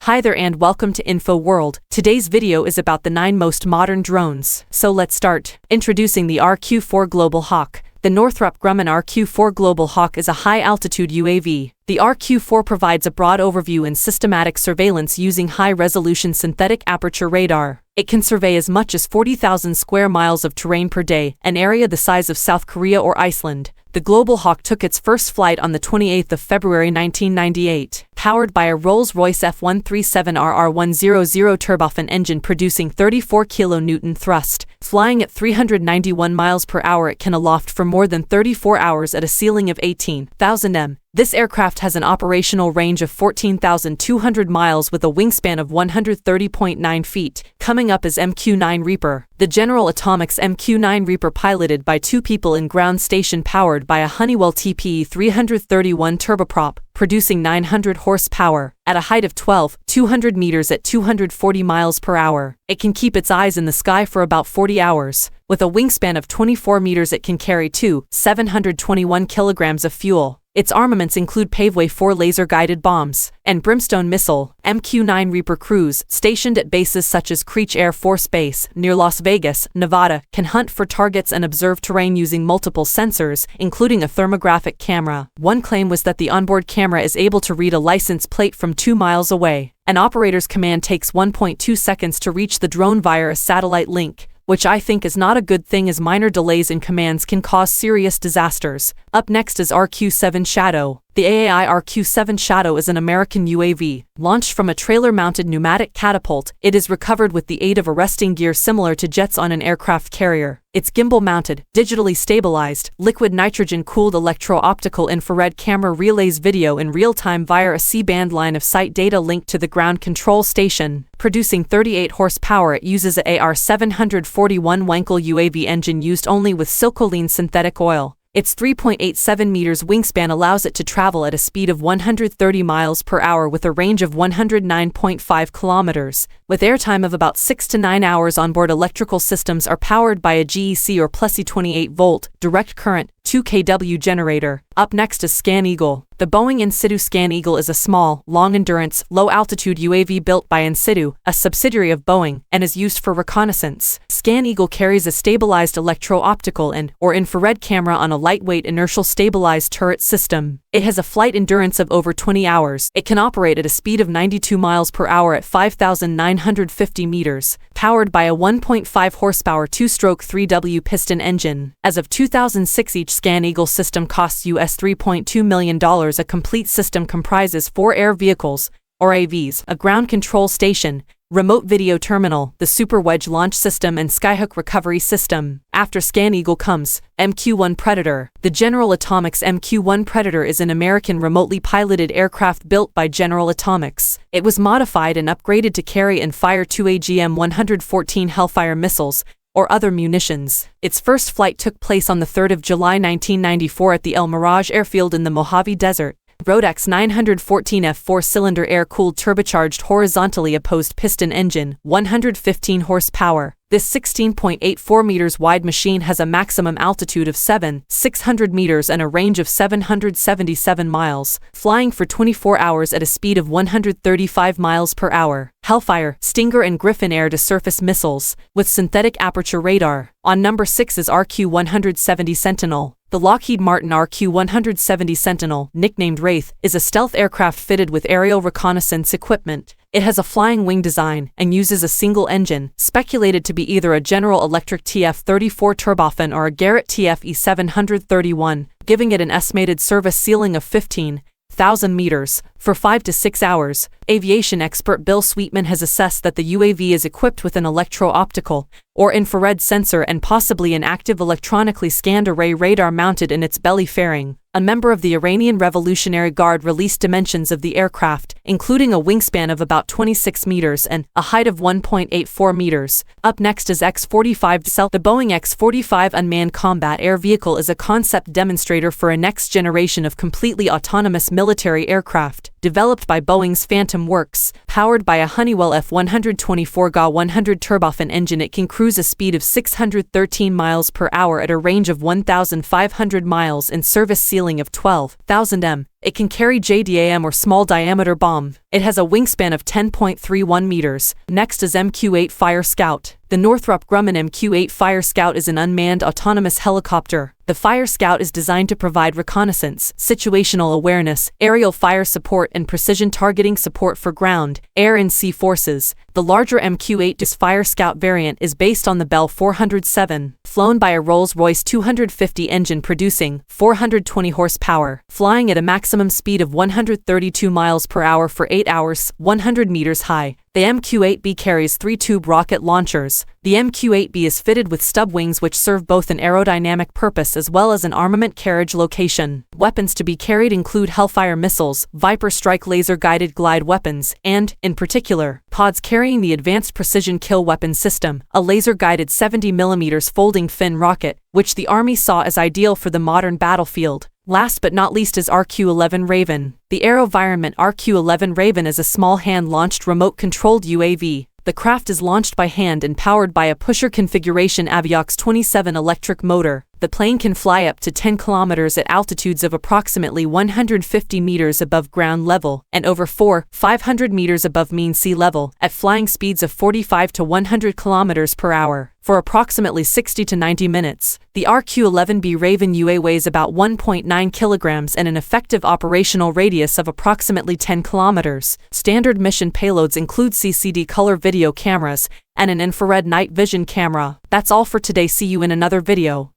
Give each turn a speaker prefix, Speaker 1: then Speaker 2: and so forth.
Speaker 1: Hi there and welcome to Info World. Today's video is about the 9 most modern drones. So let's start. Introducing the RQ-4 Global Hawk. The Northrop Grumman RQ-4 Global Hawk is a high-altitude UAV. The RQ-4 provides a broad overview and systematic surveillance using high-resolution synthetic aperture radar. It can survey as much as 40,000 square miles of terrain per day, an area the size of South Korea or Iceland. The Global Hawk took its first flight on the 28th of February 1998, powered by a Rolls-Royce F137RR100 turbofan engine producing 34 kN thrust. Flying at 391 miles per hour, it can aloft for more than 34 hours at a ceiling of 18,000 m. This aircraft has an operational range of 14,200 miles with a wingspan of 130.9 feet. Coming up is MQ-9 Reaper. The General Atomics MQ-9 Reaper, piloted by 2 people in ground station, powered by a Honeywell TPE 331 turboprop, producing 900 horsepower, at a height of 200 meters at 240 miles per hour. It can keep its eyes in the sky for about 40 hours. With a wingspan of 24 meters, it can carry 721 kilograms of fuel. Its armaments include Paveway 4 laser-guided bombs and Brimstone missile. MQ-9 Reaper crews, stationed at bases such as Creech Air Force Base, near Las Vegas, Nevada, can hunt for targets and observe terrain using multiple sensors, including a thermographic camera. One claim was that the onboard camera is able to read a license plate from 2 miles away. An operator's command takes 1.2 seconds to reach the drone via a satellite link, which I think is not a good thing, as minor delays in commands can cause serious disasters. Up next is RQ-7 Shadow. The AAI RQ-7 Shadow is an American UAV. Launched from a trailer-mounted pneumatic catapult, it is recovered with the aid of arresting gear similar to jets on an aircraft carrier. It's gimbal-mounted, digitally stabilized, liquid nitrogen-cooled electro-optical infrared camera relays video in real time via a C-band line-of-sight data linked to the ground control station. Producing 38 horsepower, it uses a AR-741 Wankel UAV engine used only with Silcoline synthetic oil. Its 3.87 meters wingspan allows it to travel at a speed of 130 miles per hour with a range of 109.5 kilometers. With airtime of about 6 to 9 hours onboard, electrical systems are powered by a GEC or Plessey 28-volt, direct current, 2 kW generator. Up next is ScanEagle. The Boeing In-Situ ScanEagle is a small, long-endurance, low-altitude UAV built by In-Situ, a subsidiary of Boeing, and is used for reconnaissance. ScanEagle carries a stabilized electro-optical or infrared camera on a lightweight inertial stabilized turret system. It has a flight endurance of over 20 hours. It can operate at a speed of 92 miles per hour at 5,950 meters, powered by a 1.5 horsepower 2-stroke 3W piston engine. As of 2006, each ScanEagle system costs US $3.2 million. A complete system comprises 4 air vehicles, or AVs, a ground control station, remote video terminal, the Super Wedge launch system, and Skyhook recovery system. After ScanEagle comes MQ-1 Predator. The General Atomics MQ-1 Predator is an American remotely piloted aircraft built by General Atomics. It was modified and upgraded to carry and fire 2 AGM-114 Hellfire missiles or other munitions. Its first flight took place on the 3rd of July 1994 at the El Mirage airfield in the Mojave Desert. Rodax 914 F4-cylinder air-cooled turbocharged horizontally opposed piston engine, 115 horsepower. This 16.84 meters wide machine has a maximum altitude of 600 meters and a range of 777 miles, flying for 24 hours at a speed of 135 miles per hour. Hellfire, Stinger and Griffin air-to-surface missiles, with synthetic aperture radar. On number 6 is RQ-170 Sentinel. The Lockheed Martin RQ-170 Sentinel, nicknamed Wraith, is a stealth aircraft fitted with aerial reconnaissance equipment. It has a flying wing design and uses a single engine, speculated to be either a General Electric TF-34 turbofan or a Garrett TF-E731, giving it an estimated service ceiling of 15,000 meters. For 5 to 6 hours, aviation expert Bill Sweetman has assessed that the UAV is equipped with an electro-optical or infrared sensor and possibly an active electronically scanned array radar mounted in its belly fairing. A member of the Iranian Revolutionary Guard released dimensions of the aircraft, including a wingspan of about 26 meters and a height of 1.84 meters. Up next is X-45 Stealth. The Boeing X-45 Unmanned Combat Air Vehicle is a concept demonstrator for a next generation of completely autonomous military aircraft. Developed by Boeing's Phantom Works, powered by a Honeywell F124 GA100 turbofan engine, it can cruise a speed of 613 miles per hour at a range of 1,500 miles and service ceiling of 12,000 m. It can carry JDAM or small diameter bomb. It has a wingspan of 10.31 meters. Next is MQ-8 Fire Scout. The Northrop Grumman MQ-8 Fire Scout is an unmanned autonomous helicopter. The Fire Scout is designed to provide reconnaissance, situational awareness, aerial fire support, and precision targeting support for ground, air, and sea forces. The larger MQ-8 Fire Scout variant is based on the Bell 407, flown by a Rolls-Royce 250 engine producing 420 horsepower, flying at a maximum speed of 132 miles per hour for 8 hours, 100 meters high. The MQ-8B carries 3 tube rocket launchers. The MQ-8B is fitted with stub wings which serve both an aerodynamic purpose as well as an armament carriage location. Weapons to be carried include Hellfire missiles, Viper strike laser-guided glide weapons, and, in particular, pods carrying the Advanced Precision Kill Weapon System, a laser-guided 70mm folding fin rocket, which the Army saw as ideal for the modern battlefield. Last but not least is RQ-11 Raven. The AeroVironment RQ-11 Raven is a small hand-launched remote-controlled UAV. The craft is launched by hand and powered by a pusher configuration Aviox 27 electric motor. The plane can fly up to 10 kilometers at altitudes of approximately 150 meters above ground level and over 500 meters above mean sea level at flying speeds of 45 to 100 kilometers per hour for approximately 60 to 90 minutes. The RQ-11B Raven UA weighs about 1.9 kilograms and an effective operational radius of approximately 10 kilometers. Standard mission payloads include CCD color video cameras and an infrared night vision camera. That's all for today. See you in another video.